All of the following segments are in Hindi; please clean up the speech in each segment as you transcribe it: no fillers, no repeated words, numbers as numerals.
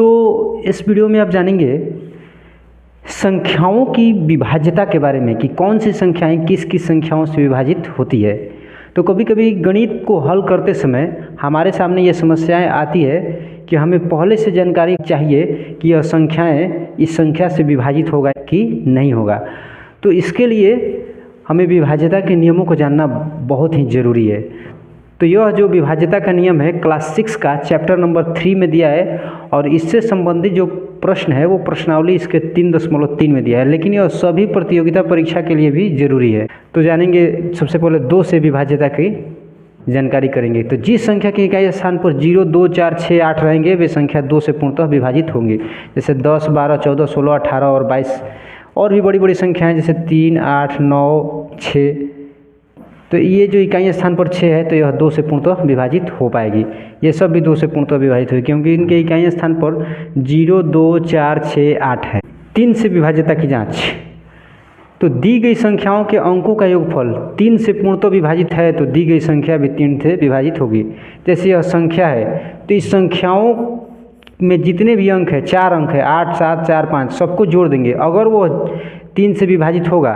तो इस वीडियो में आप जानेंगे संख्याओं की विभाज्यता के बारे में कि कौन सी संख्याएं किस किस संख्याओं से विभाजित होती है। तो कभी कभी गणित को हल करते समय हमारे सामने ये समस्याएं आती है कि हमें पहले से जानकारी चाहिए कि यह संख्याएं इस संख्या से विभाजित होगा कि नहीं होगा। तो इसके लिए हमें विभाज्यता के नियमों को जानना बहुत ही ज़रूरी है। तो यह जो विभाज्यता का नियम है क्लास 6 का चैप्टर नंबर 3 में दिया है और इससे संबंधित जो प्रश्न है वो प्रश्नावली इसके 3.3 में दिया है, लेकिन यह सभी प्रतियोगिता परीक्षा के लिए भी जरूरी है। तो जानेंगे सबसे पहले 2 से विभाज्यता की जानकारी करेंगे। तो जिस संख्या के इकाई स्थान पर 0, 2, 4, 6, 8 रहेंगे वे संख्या 2 से पूर्णतः विभाजित होंगी। जैसे 10, 12, 14, 16, 18 और 22 और भी बड़ी बड़ी संख्याएं जैसे 3, 8, 9, 6। तो ये जो इकाई स्थान पर 6 है तो यह 2 से पूर्णतः विभाजित हो पाएगी। ये सब भी 2 से पूर्णतः विभाजित होगी क्योंकि इनके इकाई स्थान पर 0, 2, 4, 6, 8 है। 3 से विभाज्यता की जांच। तो दी गई संख्याओं के अंकों का योगफल 3 से पूर्णतः विभाजित है तो दी गई संख्या भी 3 से विभाजित होगी। जैसे यह संख्या है तो इस संख्याओं में जितने भी अंक है 4 अंक है 8, 7, 4, 5 सबको जोड़ देंगे। अगर वो 3 से विभाजित होगा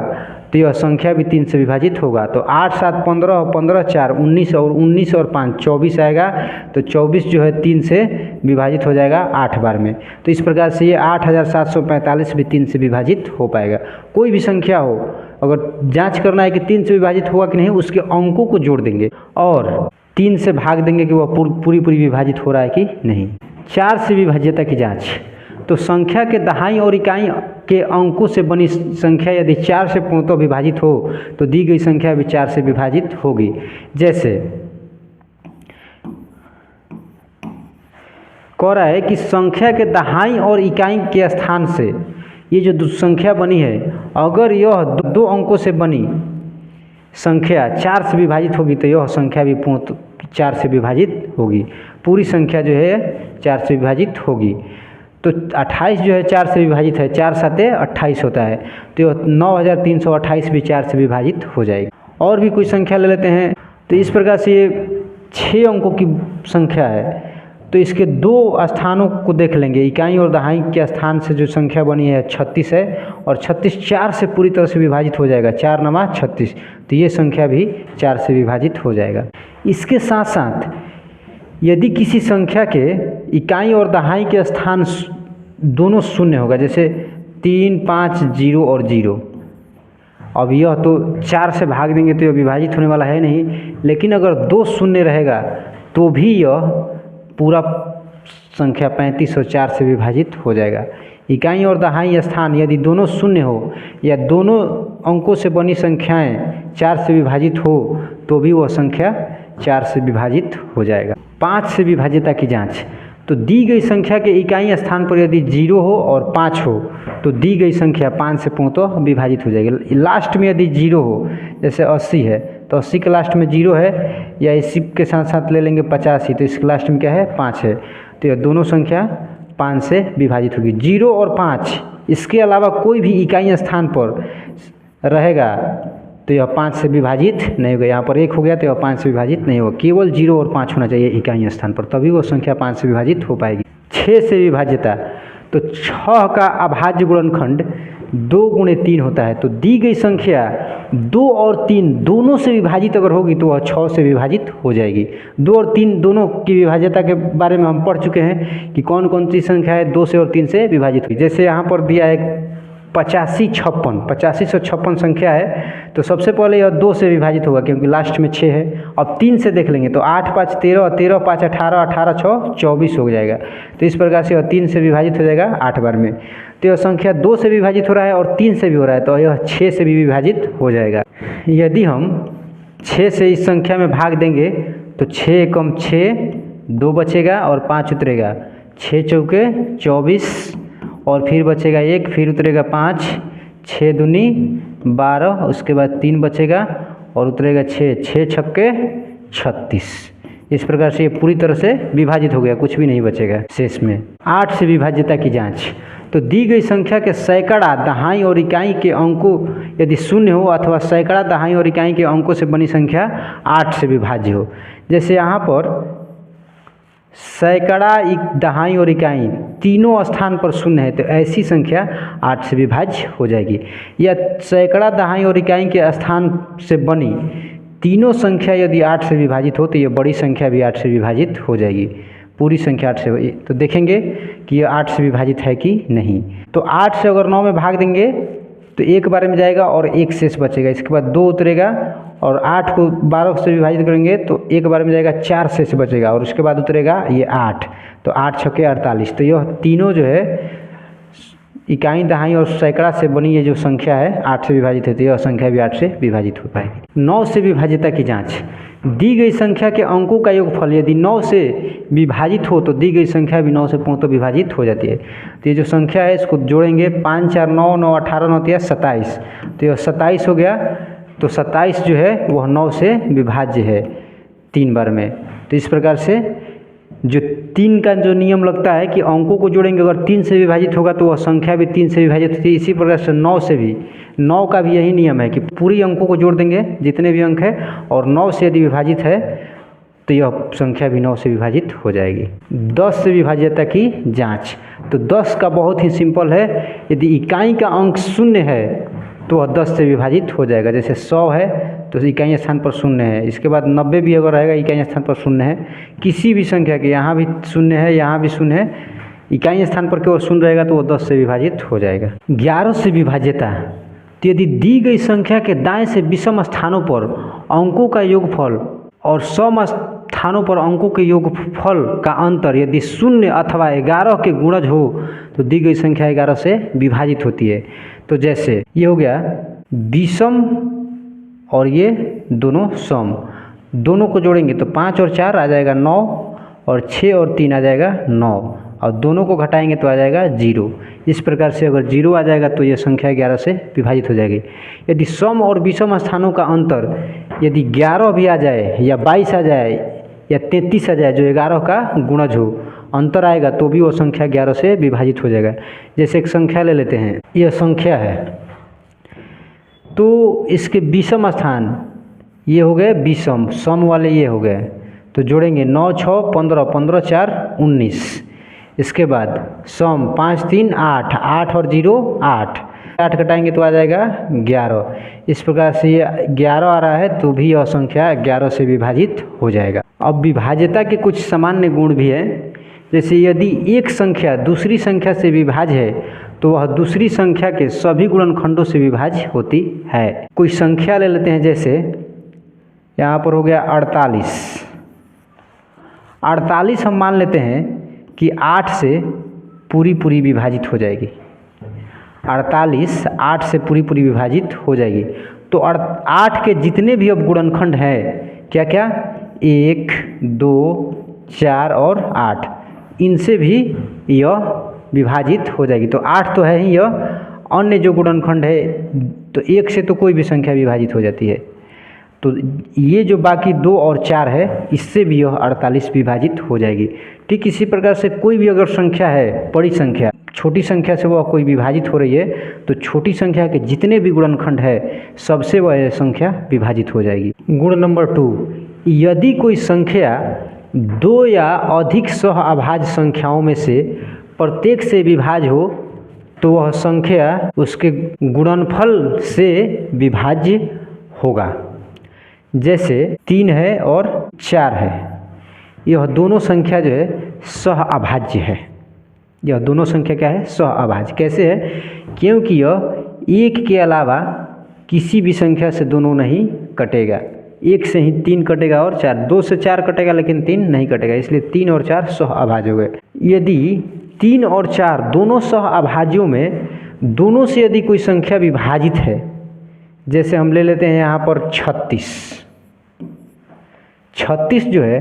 तो यह संख्या भी 3 से विभाजित होगा। तो 8, 7, 15, 15, 4, 19 और 19 और 5 24 आएगा। तो 24 जो है 3 से विभाजित हो जाएगा 8 बार में। तो इस प्रकार से ये 8745 भी 3 से विभाजित हो पाएगा। कोई भी संख्या हो अगर जांच करना है कि 3 से विभाजित हुआ कि नहीं उसके अंकों को जोड़ देंगे और 3 से भाग देंगे कि वह पूरी विभाजित हो रहा है कि नहीं। 4 से विभाज्यता की जाँच। तो संख्या के दहाई और इकाई के अंकों से बनी संख्या यदि 4 से पूर्णतः विभाजित हो तो दी गई संख्या भी 4 से विभाजित होगी। जैसे कह रहा है कि संख्या के दहाई और इकाई के स्थान से ये जो संख्या बनी है अगर यह 2 अंकों से बनी संख्या 4 से विभाजित होगी तो यह संख्या भी पूर्णतः 4 से विभाजित होगी। पूरी संख्या जो है 4 से विभाजित होगी। तो 28 जो है 4 से विभाजित है, 4 7 28 होता है तो 9328 भी 4 से विभाजित हो जाएगी। और भी कोई संख्या ले लेते हैं। तो इस प्रकार से ये 6 अंकों की संख्या है तो इसके 2 स्थानों को देख लेंगे। इकाई और दहाई के स्थान से जो संख्या बनी है 36 है और 36 4 से पूरी तरह से विभाजित हो जाएगा। 4 9 36 तो ये संख्या भी 4 से विभाजित हो जाएगा। इसके साथ साथ यदि किसी संख्या के इकाई और दहाई के स्थान दोनों शून्य होगा जैसे 3, 5, 0 और 0। अब यह तो 4 से भाग देंगे तो यह विभाजित होने वाला है नहीं, लेकिन अगर 2 शून्य रहेगा तो भी यह पूरा संख्या 35 और 4 से विभाजित हो जाएगा। इकाई और दहाई स्थान यदि दोनों शून्य हो या दोनों अंकों से बनी संख्याएं 4 से विभाजित हो तो भी वह संख्या 4 से विभाजित हो जाएगा। 5 से विभाज्यता की जांच। तो दी गई संख्या के इकाई स्थान पर यदि 0 हो और 5 हो तो दी गई संख्या 5 से पूर्णतः विभाजित हो जाएगी। लास्ट में यदि 0 हो जैसे 80 है तो 80 के लास्ट में 0 है या इसी के साथ साथ ले लेंगे 85 तो इसके लास्ट में क्या है 5 है तो यह दोनों संख्या 5 से विभाजित होगी। 0 और 5 इसके अलावा कोई भी इकाई स्थान पर रहेगा तो यह 5 से विभाजित नहीं होगा। यहाँ पर 1 हो गया तो यह 5 से विभाजित नहीं होगा। केवल 0 और 5 होना चाहिए इकाई स्थान पर तभी वो संख्या 5 से विभाजित हो पाएगी। 6 से विभाज्यता। तो 6 का अभाज्य गुणनखंड 2 × 3 होता है। तो दी गई संख्या 2 और 3 दोनों से विभाजित अगर होगी तो वह 6 से विभाजित हो जाएगी। 2 और 3 दोनों की विभाज्यता के बारे में हम पढ़ चुके हैं कि कौन कौन सी संख्या है 2 से और 3 से विभाजित हुई। जैसे यहाँ पर दिया है 8556 संख्या है तो सबसे पहले यह 2 से विभाजित होगा क्योंकि लास्ट में 6 है। अब 3 से देख लेंगे तो 8 5 13, 13 5 18, 18 6 24 हो जाएगा। तो इस प्रकार से यह 3 से विभाजित हो जाएगा 8 बार में। तो यह संख्या 2 से विभाजित हो रहा है और 3 से भी हो रहा है तो यह 6 से भी विभाजित हो जाएगा। यदि हम 6 से इस संख्या में भाग देंगे तो 6 कम 6 2 बचेगा और 5 उतरेगा। 6 चौके 24 और फिर बचेगा 1 फिर उतरेगा 5, 6 दूनी 12 उसके बाद 3 बचेगा और उतरेगा 6, 6 छक्के 36। इस प्रकार से ये पूरी तरह से विभाजित हो गया, कुछ भी नहीं बचेगा शेष में। 8 से विभाज्यता की जांच। तो दी गई संख्या के सैकड़ा दहाई और इकाई के अंकों यदि शून्य हो अथवा सैकड़ा दहाई और इकाई के अंकों से बनी संख्या 8 से विभाज्य हो। जैसे यहाँ पर सैकड़ा, दहाई और इकाई तीनों स्थान पर शून्य है तो ऐसी संख्या 8 से विभाज्य हो जाएगी। या सैकड़ा, दहाई और इकाई के स्थान से बनी तीनों संख्या यदि 8 से विभाजित हो तो ये बड़ी संख्या भी 8 से विभाजित हो जाएगी। पूरी संख्या 8 से, तो देखेंगे कि ये 8 से विभाजित है कि नहीं। तो 8 से अगर 9 में भाग देंगे तो 1 बारे में जाएगा और 1 शेष बचेगा। इसके बाद 2 उतरेगा और 8 को 12 से विभाजित करेंगे तो 1 बारे में जाएगा, 4 शेष बचेगा और उसके बाद उतरेगा ये 8। तो 8 छक्के 48। तो यह तीनों जो है इकाई, दहाई और सैकड़ा से बनी ये जो संख्या है 8 से विभाजित होती है, यह संख्या भी 8 से विभाजित हो पाएगी। 9 से विभाज्यता की जांच। दी गई संख्या के अंकों का योगफल यदि 9 से विभाजित हो तो दी गई संख्या भी 9 से पूर्णतः विभाजित हो जाती है। तो ये जो संख्या है इसको जोड़ेंगे, 5 4 9 9 18 9 27। तो यह 27 हो गया। तो 27 जो है वह 9 से विभाज्य है 3 बार में। तो इस प्रकार से जो 3 का जो नियम लगता है कि अंकों को जोड़ेंगे, अगर 3 से विभाजित होगा तो वह संख्या भी 3 से विभाजित होती है। इसी प्रकार से 9 से भी, 9 का भी यही नियम है कि पूरी अंकों को जोड़ देंगे जितने भी अंक है, और 9 से यदि विभाजित है तो यह संख्या भी 9 से विभाजित हो जाएगी। 10 से विभाज्यता की जांच। तो 10 का बहुत ही सिंपल है, यदि इकाई का अंक 0 है तो वह 10 से विभाजित हो जाएगा। जैसे 100 है तो इकाई स्थान पर 0 है। इसके बाद 90 भी अगर रहेगा इकाई स्थान पर 0 है। किसी भी संख्या के, यहाँ भी 0 है, यहाँ भी 0 है, इकाई स्थान पर केवल 0 रहेगा तो वह 10 से विभाजित हो जाएगा। 11 से विभाज्यता। तो यदि दी गई संख्या के दाएं से विषम स्थानों पर अंकों का योगफल और सम स्थानों पर अंकों के योगफल का अंतर यदि 0 अथवा 11 के गुणज हो तो दी गई संख्या 11 से विभाजित होती है। तो जैसे ये हो गया विषम और ये दोनों सम, दोनों को जोड़ेंगे तो 5 और 4 आ जाएगा 9 और 6 और 3 आ जाएगा 9 और दोनों को घटाएंगे तो आ जाएगा 0। इस प्रकार से अगर 0 आ जाएगा तो यह संख्या 11 से विभाजित हो जाएगी। यदि सम और विषम स्थानों का अंतर यदि 11 भी आ जाए या 22 आ जाए या 33 आ जाए, जो 11 का गुणज हो, अंतर आएगा तो भी वो संख्या 11 से विभाजित हो जाएगा। जैसे एक संख्या ले लेते हैं, यह संख्या है तो इसके विषम स्थान ये हो गए विषम, सम वाले ये हो गए, तो जोड़ेंगे 9 6 15 15 4 19। इसके बाद सम 5 3 8 8 और 0 8 8 घटाएंगे तो आ जाएगा 11। इस प्रकार से ये 11 आ रहा है तो भी यह संख्या 11 से विभाजित हो जाएगा। अब विभाज्यता के कुछ सामान्य गुण भी हैं। जैसे यदि एक संख्या दूसरी संख्या से विभाज्य है तो वह दूसरी संख्या के सभी गुणनखंडों से विभाज्य होती है। कोई संख्या ले लेते हैं, जैसे यहाँ पर हो गया 48। 48 हम मान लेते हैं कि 8 से पूरी विभाजित हो जाएगी। 48 8 से पूरी विभाजित हो जाएगी। तो 8 के जितने भी अब गुणनखंड हैं, क्या क्या, 1 2 4 और 8, इनसे भी यह विभाजित हो जाएगी। तो 8 तो है ही, यह अन्य जो गुणनखंड है तो 1 से तो कोई भी संख्या विभाजित हो जाती है। तो ये जो बाकी 2 और 4 है इससे भी यह 48 विभाजित हो जाएगी। ठीक इसी प्रकार से कोई भी अगर संख्या है, बड़ी संख्या छोटी संख्या से वह कोई विभाजित हो रही है तो छोटी संख्या के जितने भी गुणनखंड है सबसे वह संख्या विभाजित हो जाएगी। गुण नंबर 2, यदि कोई संख्या 2 या अधिक सह अभाज्य संख्याओं में से प्रत्येक से विभाज्य हो तो वह संख्या उसके गुणनफल से विभाज्य होगा। जैसे 3 है और 4 है, यह दोनों संख्या जो है सह अभाज्य है। यह दोनों संख्या क्या है, सह अभाज्य। कैसे है, क्योंकि यह 1 के अलावा किसी भी संख्या से दोनों नहीं कटेगा। 1 से ही 3 कटेगा और 4, 2 से 4 कटेगा लेकिन 3 नहीं कटेगा, इसलिए 3 और 4 सह अभाज्य हो गए। यदि 3 और 4 दोनों सह अभाज्यों में दोनों से यदि कोई संख्या विभाजित है, जैसे हम ले लेते हैं यहाँ पर 36 जो है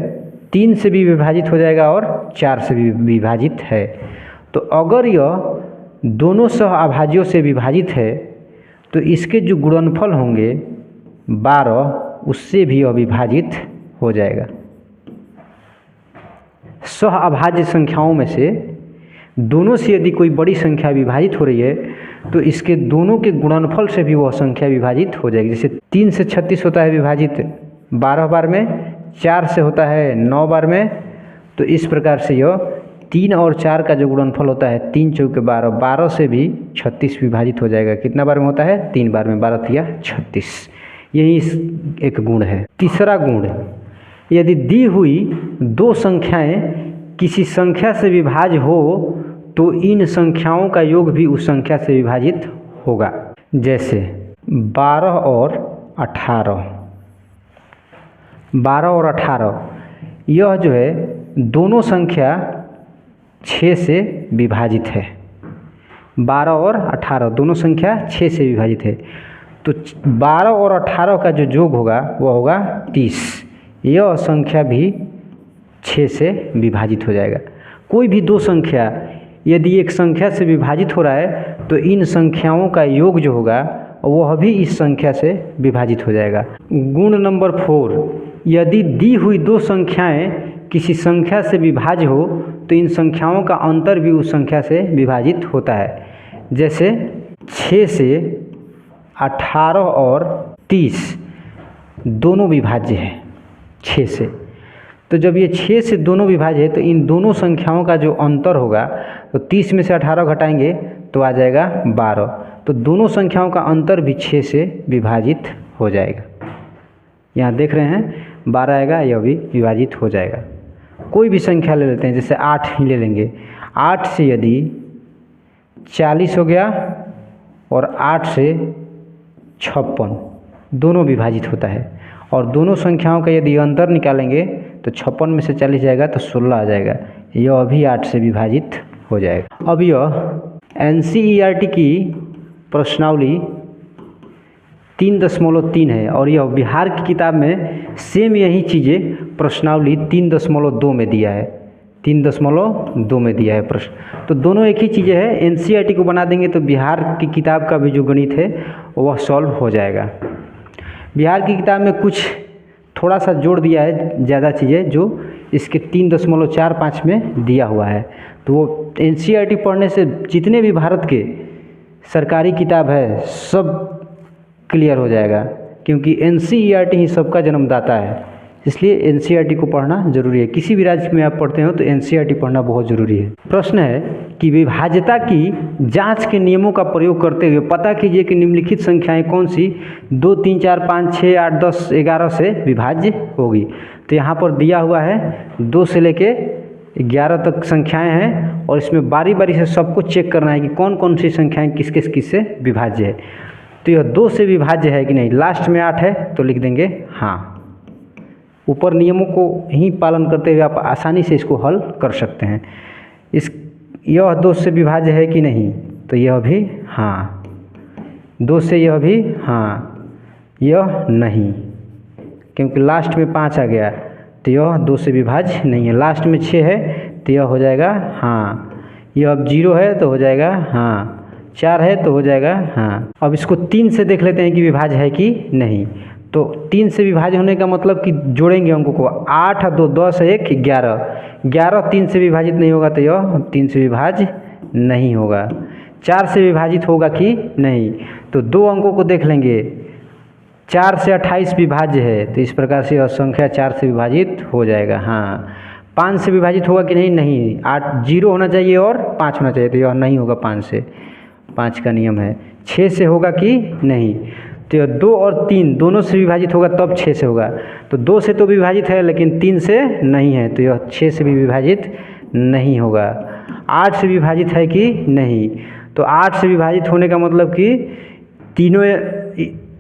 3 से भी विभाजित हो जाएगा और 4 से भी विभाजित है। तो अगर यह दोनों सह अभाज्यों से विभाजित है तो इसके जो गुणनफल होंगे 12 उससे भी अविभाजित हो जाएगा। सह अभाज्य संख्याओं में से दोनों से यदि कोई बड़ी संख्या विभाजित हो रही है तो इसके दोनों के गुणनफल से भी वह संख्या विभाजित हो जाएगी। जैसे 3 से 36 होता है विभाजित 12 बार में, 4 से होता है 9 बार में तो इस प्रकार से यह 3 और 4 का जो गुणनफल होता है 3 चौके 12, 12 से भी 36 विभाजित हो जाएगा। कितना बार में होता है? 3 बार में, 12 तिया 36। यही एक गुण है। तीसरा गुण, यदि दी हुई दो संख्याएं किसी संख्या से विभाज्य हो तो इन संख्याओं का योग भी उस संख्या से विभाजित होगा। जैसे 12 और 18, 12 और 18 यह जो है दोनों संख्या 6 से विभाजित है। 12 और 18 दोनों संख्या 6 से विभाजित है, तो 12 और 18 का जो योग होगा वह होगा 30। यह संख्या भी 6 से विभाजित हो जाएगा। कोई भी दो संख्या यदि एक संख्या से विभाजित हो रहा है तो इन संख्याओं का योग जो होगा वह भी इस संख्या से विभाजित हो जाएगा। गुण नंबर 4, यदि दी हुई दो संख्याएं किसी संख्या से विभाज्य हो तो इन संख्याओं का अंतर भी उस संख्या से विभाजित होता है। जैसे 6 से 18 और 30 दोनों विभाज्य है 6 से, तो जब ये 6 से दोनों विभाज्य है तो इन दोनों संख्याओं का जो अंतर होगा तो 30 में से 18 घटाएंगे तो आ जाएगा 12, तो दोनों संख्याओं का अंतर भी 6 से विभाजित हो जाएगा। यहाँ देख रहे हैं 12 आएगा, यह भी विभाजित हो जाएगा। कोई भी संख्या ले लेते हैं, जैसे 8 ही ले लेंगे। 8 से यदि 40 हो गया और 8 से 56 दोनों विभाजित होता है, और दोनों संख्याओं का यदि अंतर निकालेंगे तो 56 में से 40 जाएगा तो 16 आ जाएगा। यह अभी 8 से विभाजित हो जाएगा। अब यह NCERT की प्रश्नावली 3.3 है और यह बिहार की किताब में सेम यही चीज़ें प्रश्नावली 3.2 में दिया है, 3.2 में दिया है प्रश्न। तो दोनों एक ही चीज़ें हैं। NCERT को बना देंगे तो बिहार की किताब का भी जो गणित है वह सॉल्व हो जाएगा। बिहार की किताब में कुछ थोड़ा सा जोड़ दिया है, ज़्यादा चीज़ें जो इसके 3.45 में दिया हुआ है। तो वो NCERT पढ़ने से जितने भी भारत के सरकारी किताब है सब क्लियर हो जाएगा, क्योंकि NCERT ही सबका जन्मदाता है, इसलिए NCERT को पढ़ना जरूरी है। किसी भी राज्य में आप पढ़ते हो तो NCERT पढ़ना बहुत ज़रूरी है। प्रश्न है कि विभाज्यता की जांच के नियमों का प्रयोग करते हुए पता कीजिए कि निम्नलिखित संख्याएं कौन सी 2, 3, 4, 5, 6, 8, 10, 11 से विभाज्य होगी। तो यहाँ पर दिया हुआ है 2 से लेके 11 तक संख्याएं हैं और इसमें बारी बारी से सबको चेक करना है कि कौन कौन सी संख्याएं किस से विभाज्य है। तो यह 2 से विभाज्य है कि नहीं। लास्ट में 8 है तो लिख देंगे हाँ। ऊपर नियमों को ही पालन करते हुए आप आसानी से इसको हल कर सकते हैं। यह 2 से विभाज्य है कि नहीं, तो यह भी हाँ। 2 से यह भी हाँ, यह नहीं, क्योंकि लास्ट में 5 आ गया तो यह 2 से विभाज्य नहीं है। लास्ट में 6 है तो यह हो जाएगा हाँ। यह अब 0 है तो हो जाएगा हाँ, 4 है तो हो जाएगा हाँ। अब इसको 3 से देख लेते हैं कि विभाज्य है कि नहीं। तो 3 से विभाज्य होने का मतलब कि जोड़ेंगे अंकों को, 8 और 2, 10, 1, 11। 11 3 से विभाजित नहीं होगा तो यह 3 से विभाज्य नहीं होगा। 4 से विभाजित होगा कि नहीं, तो 2 अंकों को देख लेंगे। 4 से 28 विभाज्य है, तो इस प्रकार से यह संख्या 4 से विभाजित हो जाएगा हाँ। 5 से विभाजित होगा कि नहीं, नहीं। 8 0 होना चाहिए और 5 होना चाहिए, तो यह नहीं होगा 5 से, 5 का नियम है। 6 से होगा कि नहीं, तो यह 2 और 3 दोनों से विभाजित होगा तब 6 से होगा। तो 2 से तो विभाजित है लेकिन 3 से नहीं है, तो यह 6 से भी विभाजित नहीं होगा। 8 से विभाजित है कि नहीं, तो 8 से विभाजित होने का मतलब कि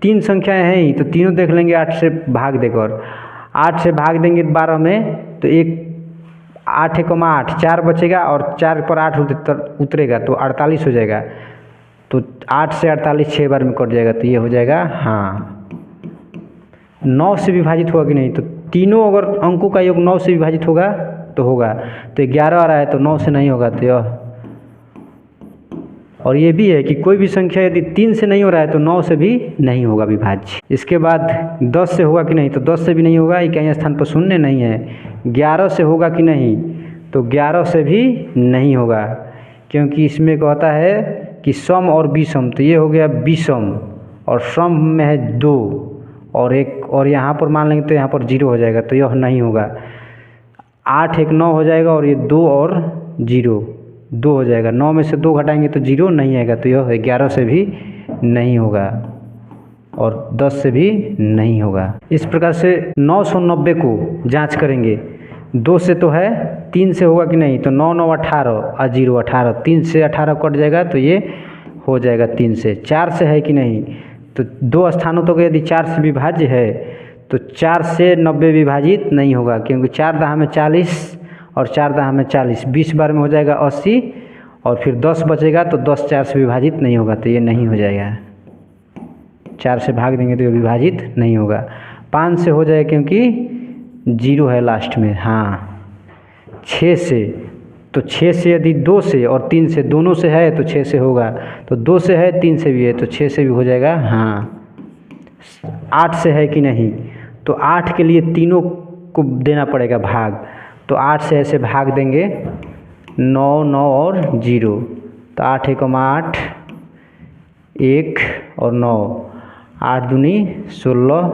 तीन संख्याएं हैं ही, तो तीनों देख लेंगे 8 से भाग देकर। 8 से भाग देंगे 12 में तो 8 × 8 4 बचेगा और 4 पर 8 उतरेगा तो 48 हो जाएगा। तो 8 से 48 6 बार में कट जाएगा, तो ये हो जाएगा हाँ। 9 से विभाजित होगा कि नहीं, तो तीनों अगर अंकों का योग 9 से विभाजित होगा तो होगा, तो 11 आ रहा है तो 9 से नहीं होगा, तो यह। और ये भी है कि कोई भी संख्या यदि 3 से नहीं हो रहा है तो 9 से भी नहीं होगा विभाज्य। इसके बाद 10 से होगा कि नहीं, तो 10 से भी नहीं होगा, इकाई स्थान पर शून्य नहीं है। 11 से होगा कि नहीं, तो 11 से भी नहीं होगा, क्योंकि इसमें कहता है कि सम और विषम, तो ये हो गया विषम और सम में है 2 और 1, और यहाँ पर मान लेंगे तो यहाँ पर 0 हो जाएगा, तो यह नहीं होगा। 8 एक 9 हो जाएगा और ये 2 और 0 2 हो जाएगा। 9 में से 2 घटाएंगे तो 0 नहीं आएगा, तो यह 11 से भी नहीं होगा और 10 से भी नहीं होगा। इस प्रकार से 990 को जांच करेंगे। 2 से तो है, 3 से होगा कि नहीं, तो 9 9 18 और 0 18, 3 से 18 कट जाएगा तो ये हो जाएगा 3 से। 4 से है कि नहीं, तो 2 स्थानों तक यदि 4 से विभाज्य है तो 4 से 90 विभाजित नहीं होगा, क्योंकि 4 दहा में 40 और 4 दहा में 40, 20 बार में हो जाएगा 80 और फिर 10 बचेगा तो 10 4 से विभाजित नहीं होगा, तो ये नहीं हो जाएगा। 4 से भाग देंगे तो ये विभाजित नहीं होगा। 5 से हो जाएगा क्योंकि 0 है लास्ट में। हाँ, 6 से, तो 6 से यदि 2 से और 3 से दोनों से है तो 6 से होगा, तो 2 से है 3 से भी है तो 6 से भी हो जाएगा। हाँ, 8 से है कि नहीं, तो 8 के लिए तीनों को देना पड़ेगा भाग, तो 8 से ऐसे भाग देंगे 9 9 और 0, तो 8 एक 8 1 और 9, 8 दूनी 16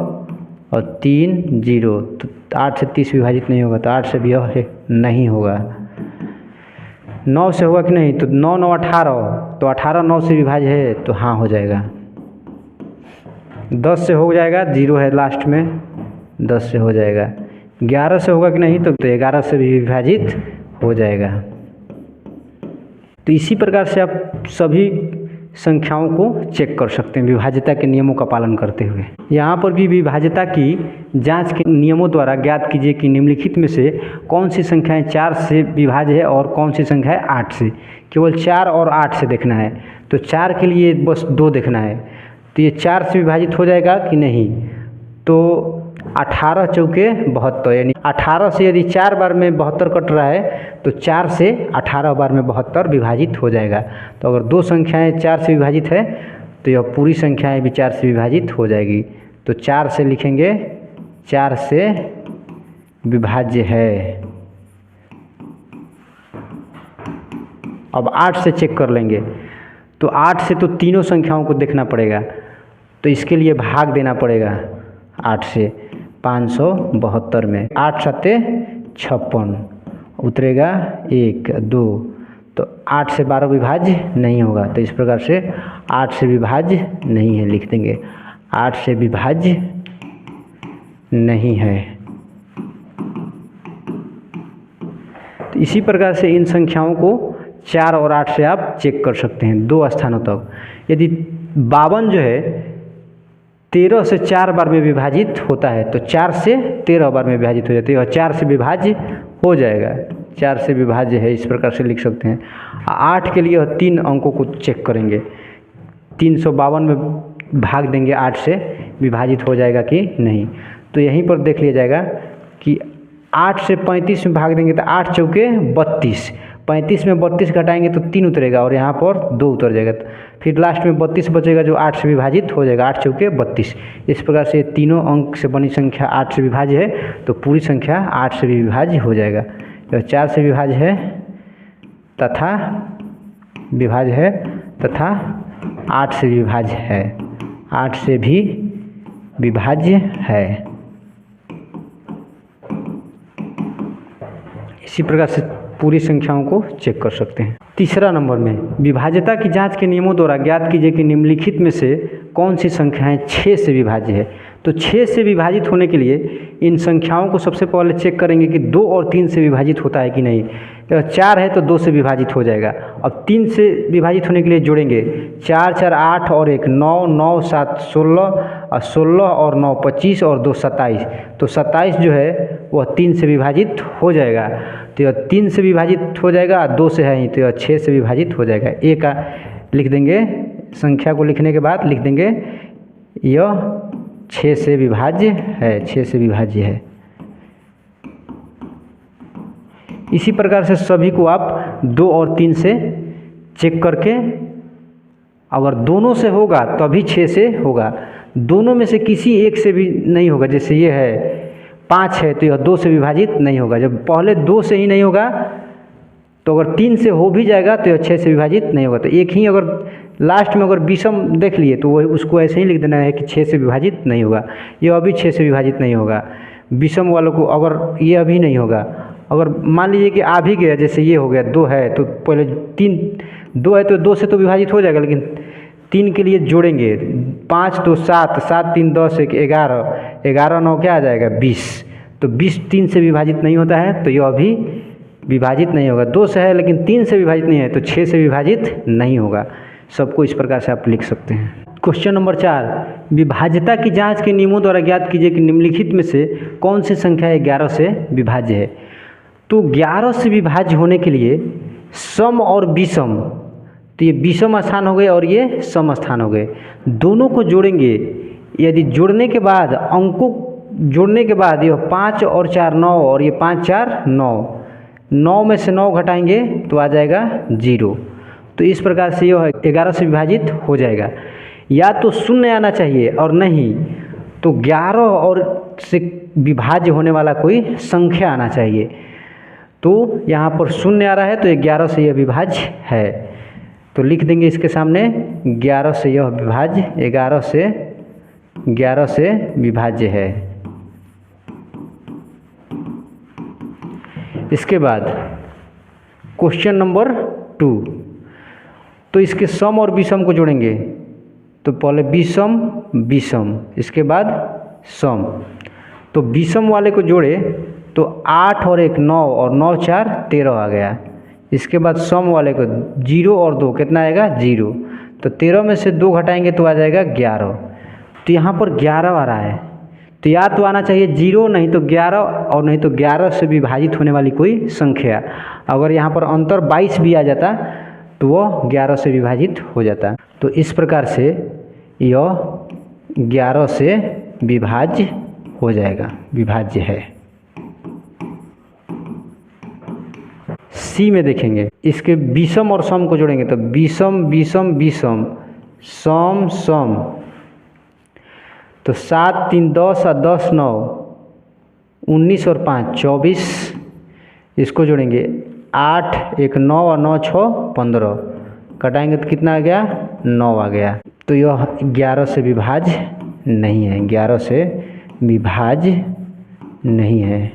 और 3 0, तो 8 से 30 विभाजित नहीं होगा, तो 8 से भी यह नहीं होगा। 9 से होगा कि नहीं, तो 9 9 18, तो 18 9 से विभाज्य है तो हाँ हो जाएगा। 10 से हो जाएगा, 0 है लास्ट में, 10 से हो जाएगा। 11 से होगा कि नहीं, तो 11 से भी विभाजित हो जाएगा। तो इसी प्रकार से आप सभी संख्याओं को चेक कर सकते हैं विभाज्यता के नियमों का पालन करते हुए। यहाँ पर भी विभाज्यता की जांच के नियमों द्वारा ज्ञात कीजिए कि निम्नलिखित में से कौन सी संख्याएं 4 से विभाज्य है और कौन सी संख्या है 8 से। केवल 4 और 8 से देखना है, तो 4 के लिए बस 2 देखना है, तो ये 4 से विभाजित हो जाएगा कि नहीं, तो 18 चौके 72, यानी 18 से यदि 4 बार में 72 कट रहा है तो 4 से 18 बार में 72 विभाजित हो जाएगा। तो अगर 2 संख्याएं 4 से विभाजित है तो यह पूरी संख्याएं भी 4 से विभाजित हो जाएगी। तो 4 से लिखेंगे 4 से विभाज्य है। अब 8 से चेक कर लेंगे, तो 8 से तो तीनों संख्याओं को देखना पड़ेगा, तो इसके लिए भाग देना पड़ेगा 8 से 572 में। 8 सत्ते 56 उतरेगा 1 2, तो 8 से 12 विभाज्य नहीं होगा, तो इस प्रकार से 8 से विभाज्य नहीं है, लिख देंगे 8 से विभाज्य नहीं है। तो इसी प्रकार से इन संख्याओं को 4 और 8 से आप चेक कर सकते हैं 2 स्थानों तक। यदि 52 जो है 13 से 4 बार में विभाजित होता है तो 4 से 13 बार में विभाजित हो जाती है और 4 से विभाज्य हो जाएगा, 4 से विभाज्य है, इस प्रकार से लिख सकते हैं। 8 के लिए 3 अंकों को चेक करेंगे, 352 में भाग देंगे 8 से, विभाजित हो जाएगा कि नहीं, तो यहीं पर देख लिया जाएगा कि 8 से 35 में भाग देंगे तो 8 चौके 32, 35 में 32 घटाएंगे तो 3 उतरेगा और यहाँ पर 2 उतर जाएगा, फिर लास्ट में 32 बचेगा जो 8 से विभाजित हो जाएगा, 8 चौके 32। इस प्रकार से तीनों अंक से बनी संख्या 8 से विभाज्य है तो पूरी संख्या 8 से भी विभाज्य हो जाएगा। यह 4 से विभाज्य है तथा 8 से विभाज्य है, 8 से भी विभाज्य है। इसी प्रकार से पूरी संख्याओं को चेक कर सकते हैं। तीसरा नंबर में विभाज्यता की जांच के नियमों द्वारा ज्ञात कीजिए कि निम्नलिखित में से कौन सी संख्याएं 6 से विभाज्य है। तो 6 से विभाजित होने के लिए इन संख्याओं को सबसे पहले चेक करेंगे कि 2 और 3 से विभाजित होता है कि नहीं। अगर 4 है तो 2 से विभाजित हो जाएगा। अब 3 से विभाजित होने के लिए जोड़ेंगे 4 4 8 और 1 9 9 7 16 और 16 और 9 25 और 2 27, तो 27 जो है वह 3 से विभाजित हो जाएगा। तो यह 3 से विभाजित हो जाएगा, 2 से है ही तो यह 6 से विभाजित हो जाएगा। ए का लिख देंगे, संख्या को लिखने के बाद लिख देंगे यह 6 से विभाज्य है, 6 से विभाज्य है। इसी प्रकार से सभी को आप 2 और 3 से चेक करके अगर दोनों से होगा तभी 6 से होगा, दोनों में से किसी एक से भी नहीं होगा। जैसे ये है 5 है तो यह 2 से विभाजित नहीं होगा। जब पहले 2 से ही नहीं होगा तो अगर 3 से हो भी जाएगा तो यह 6 से विभाजित नहीं होगा। तो एक ही अगर लास्ट में अगर विषम देख लिए तो वही उसको ऐसे ही लिख देना है कि 6 से विभाजित नहीं होगा। यह अभी 6 से विभाजित नहीं होगा। विषम वालों को अगर ये अभी नहीं होगा अगर मान लीजिए कि आ भी गया, जैसे ये हो गया 2 है तो पहले 3, 2 है तो 2 से तो विभाजित हो जाएगा, लेकिन 3 के लिए जोड़ेंगे, 5 2 7, 7 3 10 1 11, 11 9 क्या आ जाएगा 20। तो 20 3 से विभाजित नहीं होता है, तो यह अभी विभाजित नहीं होगा। 2 से है लेकिन 3 से विभाजित नहीं है, तो 6 से विभाजित नहीं होगा। सबको इस प्रकार से आप लिख सकते हैं। क्वेश्चन नंबर 4, विभाज्यता की जांच के नियमों द्वारा ज्ञात कीजिए कि निम्नलिखित में से कौन सी संख्या 11 से विभाज्य है। तो 11 से विभाज्य होने के लिए सम और विषम, तो ये विषम स्थान हो गए और ये सम स्थान हो गए, दोनों को जोड़ेंगे। यदि जोड़ने के बाद अंकों जोड़ने के बाद यह 5 और 4 9 और ये 5 4 9, 9 में से 9 घटाएंगे तो आ जाएगा 0। तो इस प्रकार से यह 11 से विभाजित हो जाएगा। या तो शून्य आना चाहिए और नहीं तो 11 और से विभाज्य होने वाला कोई संख्या आना चाहिए। तो यहाँ पर शून्य आ रहा है तो 11 से यह विभाज्य है, तो लिख देंगे इसके सामने 11 से यह विभाज्य, 11 से विभाज्य है। इसके बाद क्वेश्चन नंबर 2, तो इसके सम और विषम को जोड़ेंगे। तो पहले विषम विषम, इसके बाद सम। तो विषम वाले को जोड़े तो 8 और 1 9 और 9 4 13 आ गया। इसके बाद सम वाले को 0 और 2 कितना आएगा 0, तो 13 में से 2 घटाएंगे तो आ जाएगा 11। तो यहाँ पर 11 आ रहा है, तो या तो आना चाहिए 0 नहीं तो 11 और नहीं तो 11 से विभाजित होने वाली कोई संख्या। अगर यहाँ पर अंतर 22 भी आ जाता तो वह 11 से विभाजित हो जाता। तो इस प्रकार से यह 11 से विभाज्य हो जाएगा, विभाज्य है। सी में देखेंगे, इसके विषम और सम को जोड़ेंगे तो विषम विषम विषम, सम सम। तो 7 3 10 और 10 9, 19 और 5 24, इसको जोड़ेंगे 8 1 9 और 9 6 15, कटाएंगे तो कितना आ गया 9 आ गया। तो यह 11 से विभाज्य नहीं है, 11 से विभाज्य नहीं है।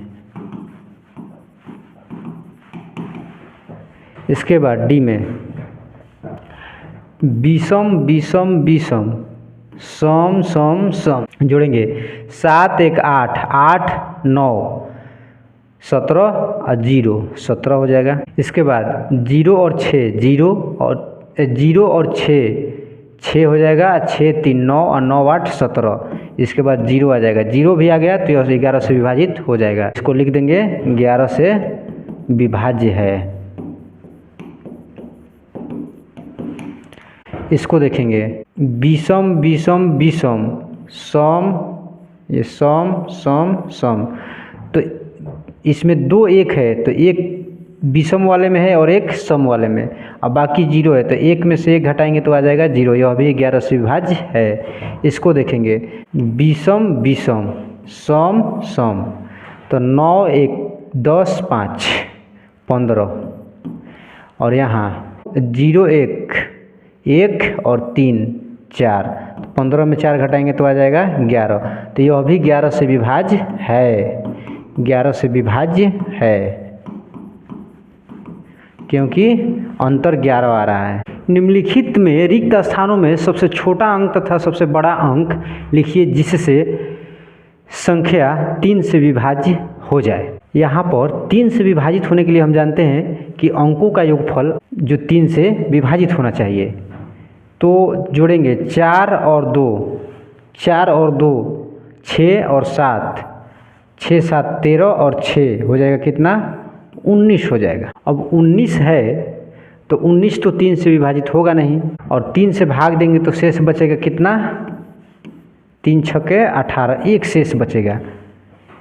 इसके बाद डी में विषम विषम विषम, सम सम सम जोड़ेंगे 7 1 8 8 9 17 और 0 17 हो जाएगा। इसके बाद 0 और 6 0 और 6 हो जाएगा, 6 3 9 और 9 8 17। इसके बाद 0 आ जाएगा, 0 भी आ गया तो यह 11 से विभाजित हो जाएगा। इसको लिख देंगे 11 से विभाज्य है। इसको देखेंगे विषम विषम विषम, सम, ये सम सम सम। तो इसमें 2 1 है, तो एक विषम वाले में है और एक सम वाले में, अब बाकी 0 है तो 1 में से 1 घटाएंगे तो आ जाएगा 0। यह भी 11 से विभाज्य है। इसको देखेंगे विषम विषम, सम सम। तो 9 1 10 5 15, और यहाँ 0 1 1 और 3 4, 15 में 4 घटाएंगे तो आ जाएगा 11। तो यह भी 11 से विभाज्य है, 11 से विभाज्य है, क्योंकि अंतर 11 आ रहा है। निम्नलिखित में रिक्त स्थानों में सबसे छोटा अंक तथा सबसे बड़ा अंक लिखिए जिससे संख्या 3 से विभाज्य हो जाए। यहाँ पर 3 से विभाजित होने के लिए हम जानते हैं कि अंकों का योगफल जो 3 से विभाजित होना चाहिए। तो जोड़ेंगे 4 और 2, 4 और 2 6 और 7, 6 7 13 और 6 हो जाएगा कितना 19 हो जाएगा। अब 19 है तो 19 तो 3 से विभाजित होगा नहीं, और 3 से भाग देंगे तो शेष बचेगा कितना 3 छक्के 18, एक शेष बचेगा।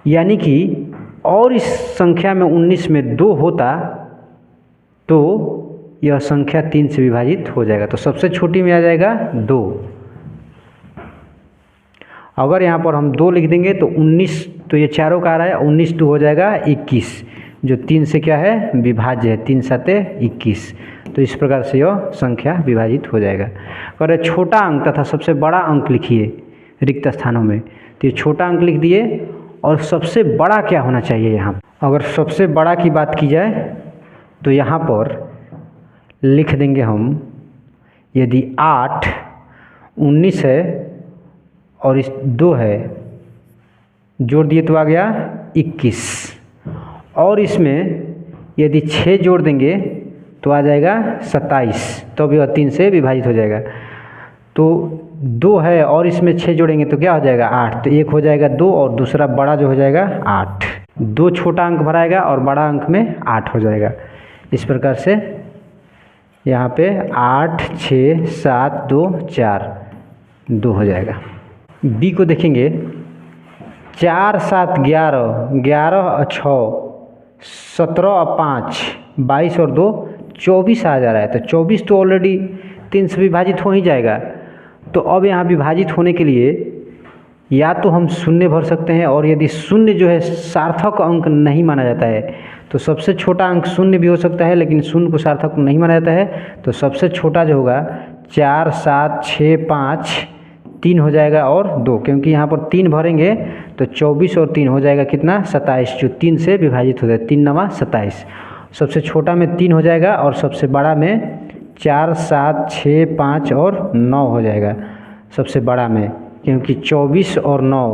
यानी कि और इस संख्या में 19 में 2 होता तो यह संख्या 3 से विभाजित हो जाएगा। तो सबसे छोटी में आ जाएगा 2। अगर यहाँ पर हम 2 लिख देंगे तो 19, तो ये चारों का आ रहा है, 19 2 हो जाएगा 21, जो 3 से क्या है विभाज्य है, 3 7 21। तो इस प्रकार से यह संख्या विभाजित हो जाएगा। अगर छोटा अंक तथा सबसे बड़ा अंक लिखिए रिक्त स्थानों में, तो ये छोटा अंक लिख दिए, और सबसे बड़ा क्या होना चाहिए यहाँ, अगर सबसे बड़ा की बात की जाए तो यहाँ पर लिख देंगे हम, यदि 8 19 है और इस 2 है, जोड़ दिए तो आ गया 21, और इसमें यदि 6 जोड़ देंगे तो आ जाएगा 27, तो भी 3 से विभाजित हो जाएगा। तो 2 है और इसमें 6 जोड़ेंगे तो क्या हो जाएगा 8, तो एक हो जाएगा 2 और दूसरा बड़ा जो हो जाएगा 8। 2 छोटा अंक भराएगा और बड़ा अंक में 8 हो जाएगा। इस प्रकार से यहाँ पे 8 6 7 2 4 2 हो जाएगा। बी को देखेंगे, 4 7 11 11 और 6 17 और 5 22 और 2 24 आ जा रहा है। तो 24 तो ऑलरेडी 3 से विभाजित हो ही जाएगा। तो अब यहाँ विभाजित होने के लिए या तो हम शून्य भर सकते हैं, और यदि शून्य जो है सार्थक अंक नहीं माना जाता है तो सबसे छोटा अंक शून्य भी हो सकता है, लेकिन शून्य को सार्थक नहीं माना जाता है। तो सबसे छोटा जो होगा 4 7 6 5 3 हो जाएगा और 2, क्योंकि यहाँ पर 3 भरेंगे तो 24 और 3 हो जाएगा कितना 27, जो 3 से विभाजित हो जाए 3 9 27। सबसे छोटा में 3 हो जाएगा और सबसे बड़ा में 4 7 6 5 और 9 हो जाएगा सबसे बड़ा में, क्योंकि 24 और 9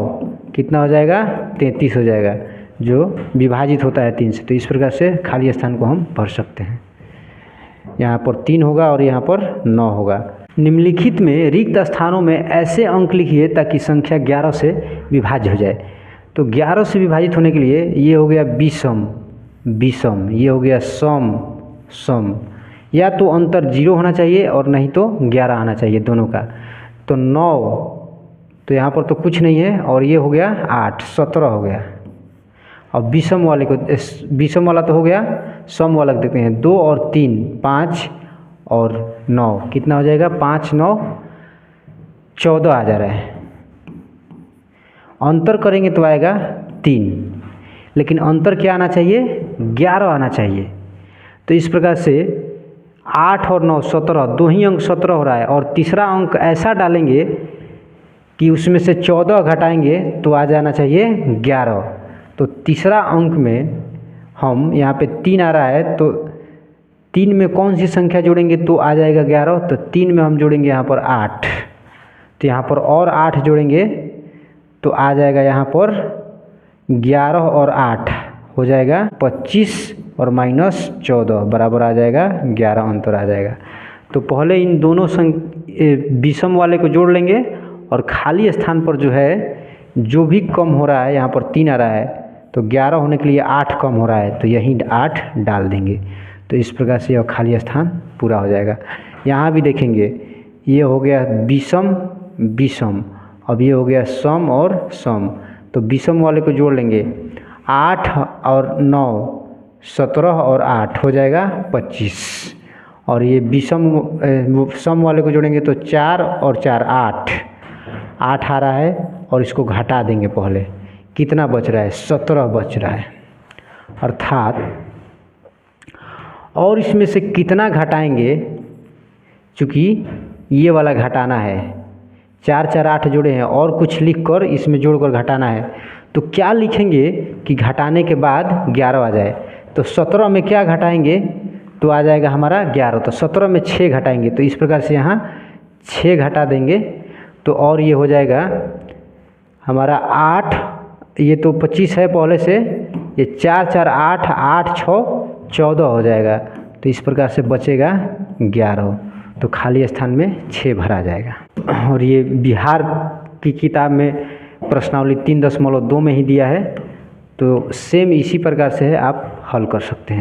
कितना हो जाएगा 33 हो जाएगा, जो विभाजित होता है 3 से। तो इस प्रकार से खाली स्थान को हम भर सकते हैं। यहाँ पर 3 होगा और यहाँ पर 9 होगा। निम्नलिखित में रिक्त स्थानों में ऐसे अंक लिखिए ताकि संख्या 11 से विभाज्य हो जाए। तो 11 से विभाजित होने के लिए ये हो गया विषम विषम, ये हो गया सम सम, या तो अंतर 0 होना चाहिए और नहीं तो 11 आना चाहिए दोनों का। तो 9, तो यहाँ पर तो कुछ नहीं है, और ये हो गया 8 17 हो गया। अब विषम वाले को, विषम वाला तो हो गया, सम वाला देखते हैं। 2 और 3 5 और 9 कितना हो जाएगा 5 9 14 आ जा रहा है। अंतर करेंगे तो आएगा 3, लेकिन अंतर क्या आना चाहिए 11 आना चाहिए। तो इस प्रकार से 8 और 9 17, दो ही अंक 17 हो रहा है, और तीसरा अंक ऐसा डालेंगे कि उसमें से 14 घटाएंगे तो आ जाना चाहिए 11। तो तीसरा अंक में हम यहाँ पे 3 आ रहा है, तो 3 में कौन सी संख्या जोड़ेंगे तो आ जाएगा 11। तो 3 में हम जोड़ेंगे यहाँ पर 8, तो यहाँ पर और 8 जोड़ेंगे तो आ जाएगा यहाँ पर 11 और 8 हो जाएगा 25 और -14 बराबर आ जाएगा 11, अंतर आ जाएगा। तो पहले इन दोनों विषम वाले को जोड़ लेंगे, और खाली स्थान पर जो है जो भी कम हो रहा है, यहाँ पर 3 आ रहा है तो 11 होने के लिए 8 कम हो रहा है, तो यहीं 8 डाल देंगे। तो इस प्रकार से यह खाली स्थान पूरा हो जाएगा। यहाँ भी देखेंगे, ये हो गया विषम विषम, अब ये हो गया सम और सम। तो विषम वाले को जोड़ लेंगे, 8 और 9 17 और 8 हो जाएगा 25, और ये विषम सम वाले को जोड़ेंगे तो 4 और 4 8 आ रहा है, और इसको घटा देंगे। पहले कितना बच रहा है 17 बच रहा है, अर्थात और इसमें से कितना घटाएंगे, चूँकि ये वाला घटाना है, 4 4 8 जोड़े हैं और कुछ लिखकर इसमें जोड़कर घटाना है। तो क्या लिखेंगे कि घटाने के बाद 11 आ जाए। तो 17 में क्या घटाएंगे तो आ जाएगा हमारा 11। तो 17 में 6 घटाएंगे, तो इस प्रकार से यहाँ 6 घटा देंगे तो और ये हो जाएगा हमारा 8, ये तो 25 है पहले से, ये 4 4 8 8 6 14 हो जाएगा। तो इस प्रकार से बचेगा 11, तो खाली स्थान में 6 भरा जाएगा। और ये बिहार की किताब में प्रश्नावली 3.2 में ही दिया है, तो सेम इसी प्रकार से है, आप हल कर सकते हैं।